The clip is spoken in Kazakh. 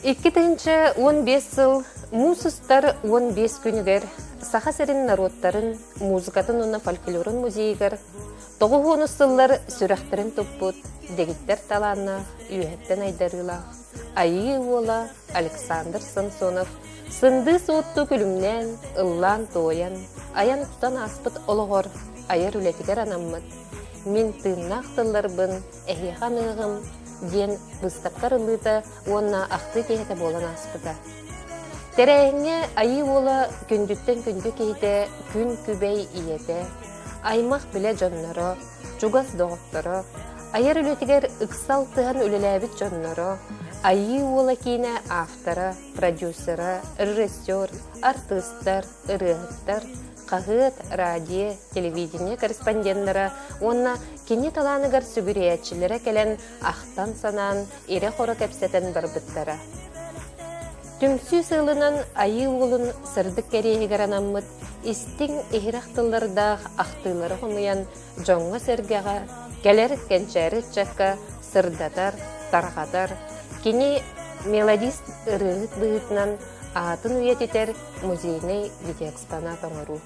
2015 жыл мусустар 15 күнігер саха серин народтарын музыкатын уна фольклорын музейгер 9 сыллар сүрәхтерин туппут дегиттер таланна үйәттен айдарыла Айыы Уола Александр Самсонов сынды сотту күлімнен ыллан тоян аян тутан аспыт олығыр айыр үлетігер анаммыт мен тыыннаах тылларбын эhиэхэ аныа5ым ден выставкар ылыта онна ахты кейте болан аспыта. Терәңе Айыы Уола күндүттен күндү кейте күн күбей иете, аймақ біле жонноро, жугас доғытторо, айыр үлетігер ықсал тыған үлеләбіт жонноро, Айыы Уола кейіне автора, продюсера, режиссер, артисттар, ырыгыттар, қағыт, радио, телевидение корреспонденттары, онна кені таланыгар сүгіриятчілері келен ақтан санан, ире қора кәпсетен барбыттары. Түмсі сылынан Айыы Уолын сырдық керейгер анаммыт, истің эhиэхэ ақтылары қомыян жоңға сәргеға, кәлер кәнчәрі чаққа сырдатар, тарғатар, кені мелодист ырыгыт бұғытынан атын уететер музейный видеоэкспонат оңыру.